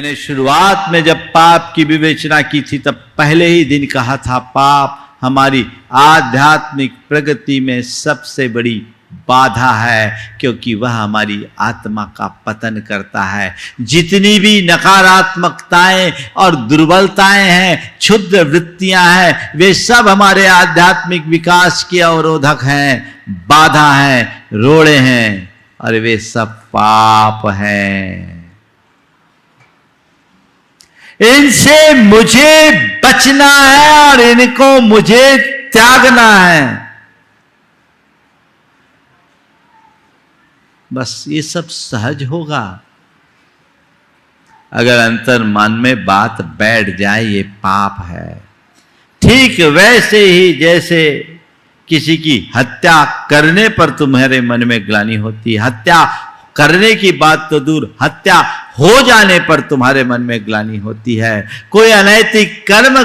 मैंने शुरुआत में जब पाप की विवेचना की थी तब पहले ही दिन कहा था, पाप हमारी आध्यात्मिक प्रगति में सबसे बड़ी बाधा है, क्योंकि वह हमारी आत्मा का पतन करता है। जितनी भी नकारात्मकताएं और दुर्बलताएं हैं, क्षुद्र वृत्तियां हैं, वे सब हमारे आध्यात्मिक विकास के अवरोधक हैं, बाधा हैं, रोड़े हैं, और वे सब पाप हैं। इनसे मुझे बचना है और इनको मुझे त्यागना है। बस ये सब सहज होगा अगर अंतर मन में बात बैठ जाए, ये पाप है। ठीक वैसे ही जैसे किसी की हत्या करने पर तुम्हारे मन में ग्लानि होती है, हत्या करने की बात तो दूर, हत्या हो जाने पर तुम्हारे मन में ग्लानि होती है। कोई अनैतिक कर्म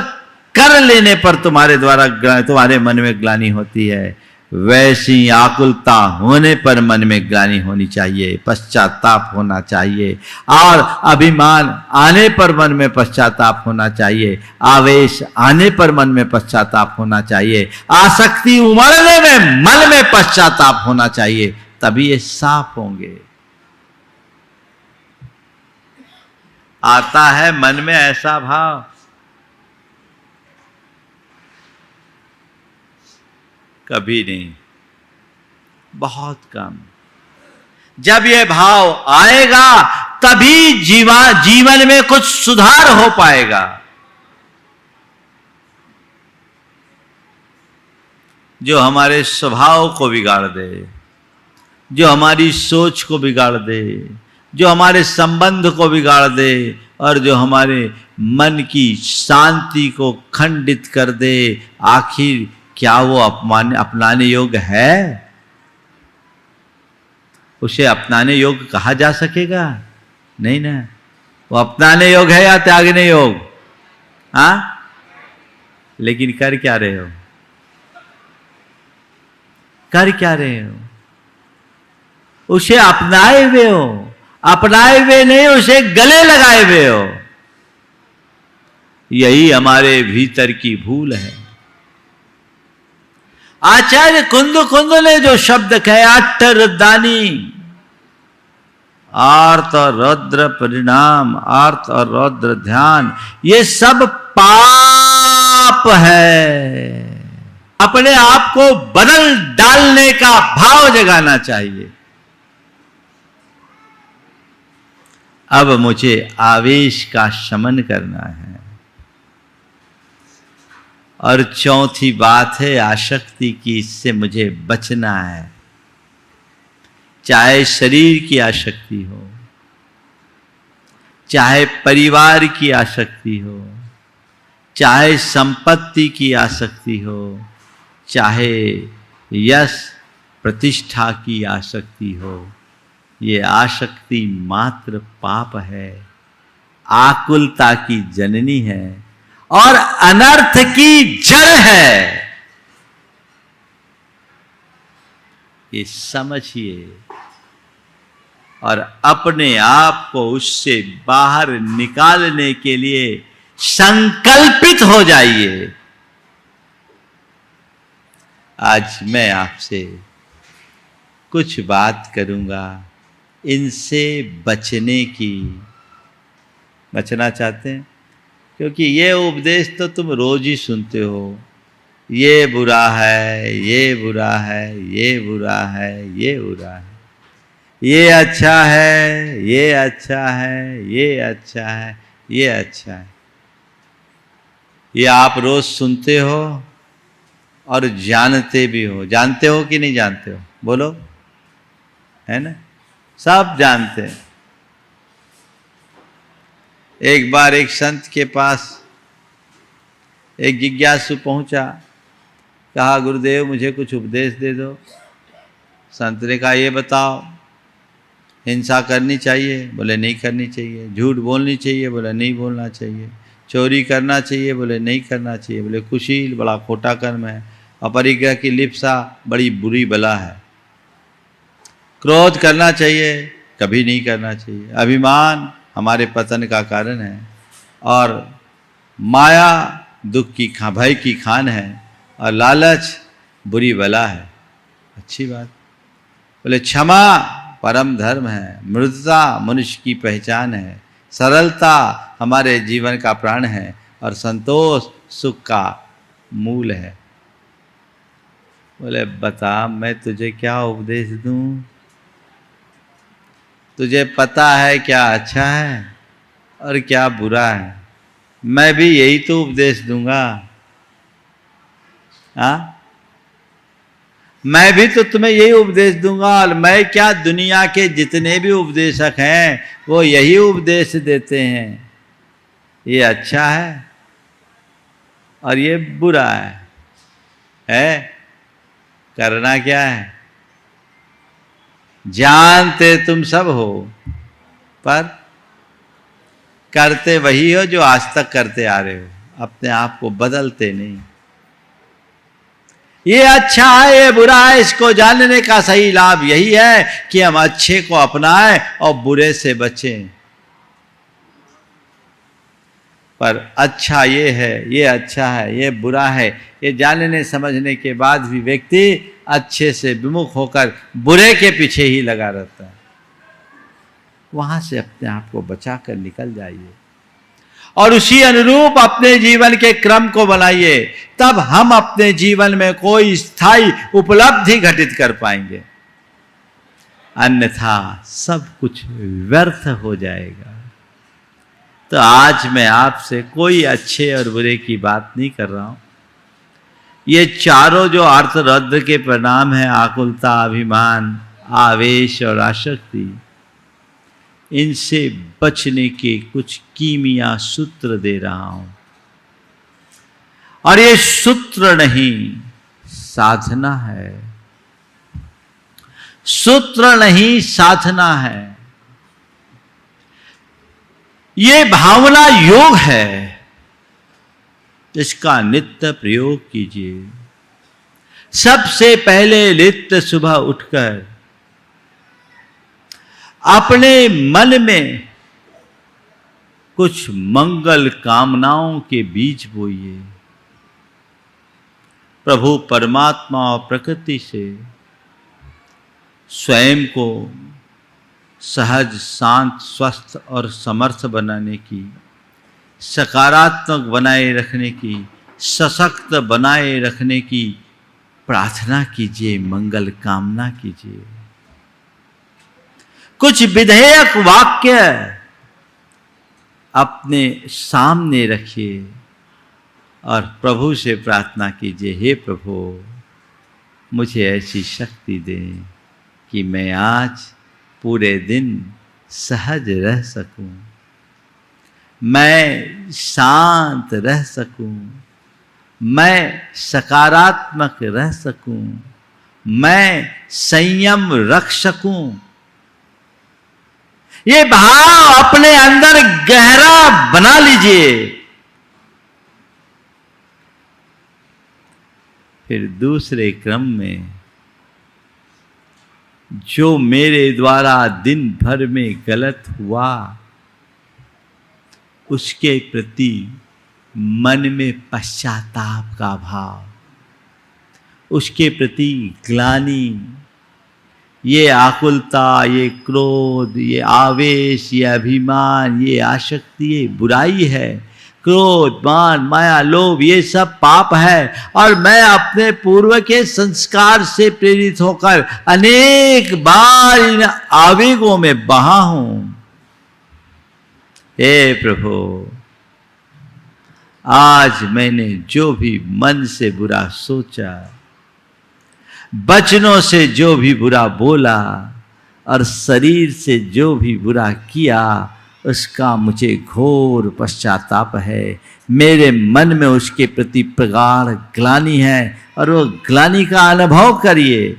कर लेने पर तुम्हारे मन में ग्लानि होती है। वैसी आकुलता होने पर मन में ग्लानि होनी चाहिए, पश्चाताप होना चाहिए, और अभिमान आने पर मन में पश्चाताप होना चाहिए, आवेश आने पर मन में पश्चाताप होना चाहिए, आसक्ति उमड़ने में मन में पश्चाताप होना चाहिए, तभी ये साफ होंगे। आता है मन में ऐसा भाव, कभी नहीं, बहुत कम। जब यह भाव आएगा तभी जीवन में कुछ सुधार हो पाएगा। जो हमारे स्वभाव को बिगाड़ दे, जो हमारी सोच को बिगाड़ दे, जो हमारे संबंध को बिगाड़ दे, और जो हमारे मन की शांति को खंडित कर दे, आखिर क्या वो अपनाने योग्य है? उसे अपनाने योग्य कहा जा सकेगा? नहीं ना। वो अपनाने योग्य है या त्यागने योग्य? हाँ, लेकिन कर क्या रहे हो? कर क्या रहे हो? उसे अपनाए हुए हो, अपनाए हुए नहीं, उसे गले लगाए हुए हो। यही हमारे भीतर की भूल है। आचार्य कुंद ने जो शब्द कहे, अट्ठ रुद्रानी, आर्त और रौद्र परिणाम, आर्त और रौद्र ध्यान, ये सब पाप है। अपने आप को बदल डालने का भाव जगाना चाहिए। अब मुझे आवेश का शमन करना है। और चौथी बात है आसक्ति की, इससे मुझे बचना है। चाहे शरीर की आसक्ति हो, चाहे परिवार की आसक्ति हो, चाहे संपत्ति की आसक्ति हो, चाहे यश प्रतिष्ठा की आसक्ति हो, ये आसक्ति मात्र पाप है, आकुलता की जननी है और अनर्थ की जड़ है। ये समझिए और अपने आप को उससे बाहर निकालने के लिए संकल्पित हो जाइए। आज मैं आपसे कुछ बात करूंगा इनसे बचने की। बचना चाहते हैं? क्योंकि ये उपदेश तो तुम रोज ही सुनते हो। ये बुरा है, ये बुरा है, ये बुरा है, ये बुरा है, ये अच्छा है, ये अच्छा है, ये अच्छा है, ये अच्छा है। ये आप रोज सुनते हो और जानते भी हो। जानते हो कि नहीं जानते हो? बोलो, है ना? सब जानते हैं। एक बार एक संत के पास एक जिज्ञासु पहुंचा, कहा गुरुदेव मुझे कुछ उपदेश दे दो। संत ने कहा ये बताओ, हिंसा करनी चाहिए? बोले नहीं करनी चाहिए। झूठ बोलनी चाहिए? बोले नहीं बोलना चाहिए। चोरी करना चाहिए? बोले नहीं करना चाहिए। बोले कुशील बड़ा खोटा कर्म है। अपरिग्रह की लिप्सा बड़ी बुरी बला है। क्रोध करना चाहिए? कभी नहीं करना चाहिए। अभिमान हमारे पतन का कारण है, और माया दुख की भय की खान है, और लालच बुरी बला है। अच्छी बात। बोले क्षमा परम धर्म है, मृदुता मनुष्य की पहचान है, सरलता हमारे जीवन का प्राण है, और संतोष सुख का मूल है। बोले बता मैं तुझे क्या उपदेश दूं? तुझे पता है क्या अच्छा है और क्या बुरा है, मैं भी यही तो उपदेश दूंगा। हाँ, मैं भी तो तुम्हें यही उपदेश दूंगा। और मैं क्या, दुनिया के जितने भी उपदेशक हैं वो यही उपदेश देते हैं, ये अच्छा है और ये बुरा है। करना क्या है? जानते तुम सब हो पर करते वही हो जो आज तक करते आ रहे हो, अपने आप को बदलते नहीं। ये अच्छा है ये बुरा है, इसको जानने का सही लाभ यही है कि हम अच्छे को अपनाएं और बुरे से बचें। पर अच्छा ये है, ये अच्छा है, ये बुरा है, ये जानने समझने के बाद भी व्यक्ति अच्छे से विमुख होकर बुरे के पीछे ही लगा रहता है। वहां से अपने आप को बचाकर निकल जाइए और उसी अनुरूप अपने जीवन के क्रम को बनाइए, तब हम अपने जीवन में कोई स्थायी उपलब्धि घटित कर पाएंगे, अन्यथा सब कुछ व्यर्थ हो जाएगा। तो आज मैं आपसे कोई अच्छे और बुरे की बात नहीं कर रहा हूं। ये चारों जो अर्थ रौद्र के परिणाम है, आकुलता, अभिमान, आवेश और आसक्ति, इनसे बचने के कुछ कीमिया सूत्र दे रहा हूं। और ये सूत्र नहीं साधना है, सूत्र नहीं साधना है, ये भावना योग है। इसका नित्य प्रयोग कीजिए। सबसे पहले नित्य सुबह उठकर अपने मन में कुछ मंगल कामनाओं के बीज बोइए। प्रभु परमात्मा और प्रकृति से स्वयं को सहज, शांत, स्वस्थ और समर्थ बनाने की, सकारात्मक बनाए रखने की, सशक्त बनाए रखने की प्रार्थना कीजिए, मंगल कामना कीजिए। कुछ विधेयक वाक्य अपने सामने रखिए और प्रभु से प्रार्थना कीजिए, हे प्रभु मुझे ऐसी शक्ति दे कि मैं आज पूरे दिन सहज रह सकूं, मैं शांत रह सकूं, मैं सकारात्मक रह सकूं, मैं संयम रख सकूं। ये भाव अपने अंदर गहरा बना लीजिए। फिर दूसरे क्रम में जो मेरे द्वारा दिन भर में गलत हुआ उसके प्रति मन में पश्चाताप का भाव, उसके प्रति ग्लानि, ये आकुलता, ये क्रोध, ये आवेश, ये अभिमान, ये आसक्ति, ये बुराई है। क्रोध, मान, माया, लोभ, ये सब पाप है और मैं अपने पूर्व के संस्कार से प्रेरित होकर अनेक बार इन आवेगों में बहा हूं। हे प्रभु, आज मैंने जो भी मन से बुरा सोचा, वचनों से जो भी बुरा बोला और शरीर से जो भी बुरा किया, उसका मुझे घोर पश्चाताप है। मेरे मन में उसके प्रति प्रगाढ़ ग्लानि है और वो ग्लानि का अनुभव करिए।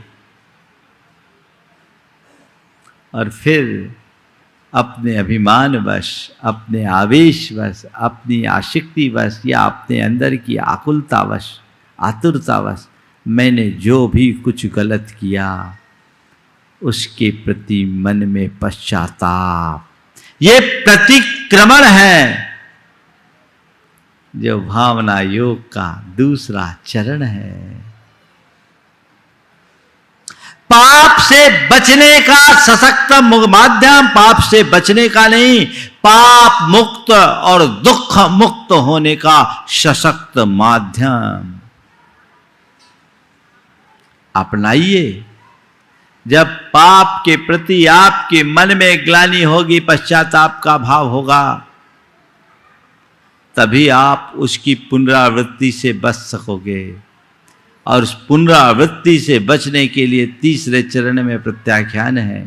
और फिर अपने अभिमानवश, अपने आवेशवश, अपनी आसक्तिवश या अपने अंदर की आकुलतावश, आतुरतावश मैंने जो भी कुछ गलत किया उसके प्रति मन में पश्चाताप, ये प्रतिक्रमण है जो भावना योग का दूसरा चरण है। पाप से बचने का सशक्त माध्यम पाप से बचने का नहीं, पाप मुक्त और दुख मुक्त होने का सशक्त माध्यम अपनाइए। जब पाप के प्रति आपके मन में ग्लानि होगी, पश्चाताप का भाव होगा, तभी आप उसकी पुनरावृत्ति से बच सकोगे। और उस पुनरावृत्ति से बचने के लिए तीसरे चरण में प्रत्याख्यान है,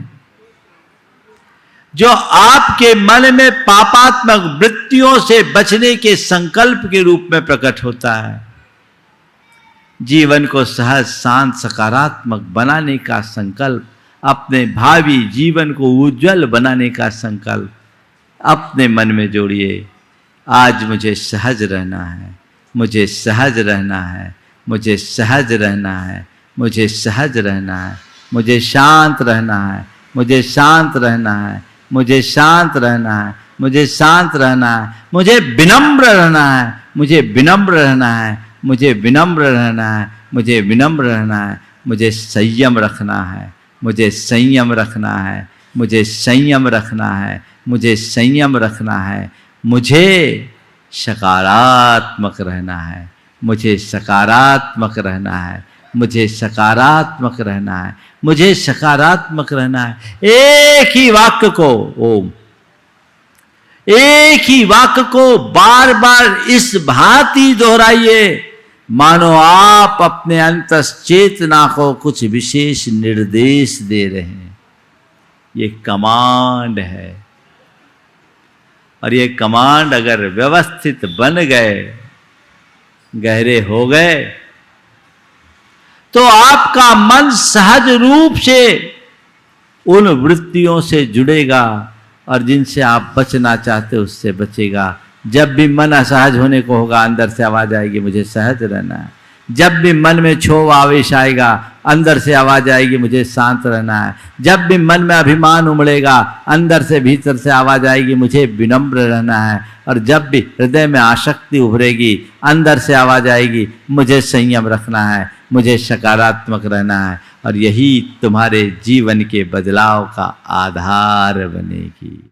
जो आपके मन में पापात्मक वृत्तियों से बचने के संकल्प के रूप में प्रकट होता है। जीवन को सहज शांत सकारात्मक बनाने का संकल्प, अपने भावी जीवन को उज्जवल बनाने का संकल्प अपने मन में जोड़िए। आज मुझे सहज रहना है, मुझे सहज रहना है, मुझे सहज रहना है, मुझे सहज रहना है, मुझे शांत रहना है, मुझे शांत रहना है, मुझे शांत रहना है, मुझे शांत रहना है, मुझे विनम्र रहना है, मुझे विनम्र रहना है, मुझे विनम्र रहना है, मुझे विनम्र रहना है, मुझे संयम रखना है, मुझे संयम रखना है, मुझे संयम रखना है, मुझे संयम रखना है, मुझे सकारात्मक रहना है, मुझे सकारात्मक रहना है, मुझे सकारात्मक रहना है, मुझे सकारात्मक रहना है। एक ही वाक्य को ओम, एक ही वाक्य को बार बार इस भांति दोहराइए मानो आप अपने अंतश्चेतना को कुछ विशेष निर्देश दे रहे हैं। ये कमांड है, और ये कमांड अगर व्यवस्थित बन गए, गहरे हो गए, तो आपका मन सहज रूप से उन वृत्तियों से जुड़ेगा और जिनसे आप बचना चाहते उससे बचेगा। जब भी मन असहज होने को होगा, अंदर से आवाज आएगी मुझे सहज रहना है। जब भी मन में क्षोभ आवेश आएगा, अंदर से आवाज आएगी मुझे शांत रहना है। जब भी मन में अभिमान उमड़ेगा, अंदर से भीतर से आवाज आएगी मुझे विनम्र रहना है। और जब भी हृदय में आसक्ति उभरेगी, अंदर से आवाज आएगी मुझे संयम रखना है, मुझे सकारात्मक रहना है। और यही तुम्हारे जीवन के बदलाव का आधार बनेगी।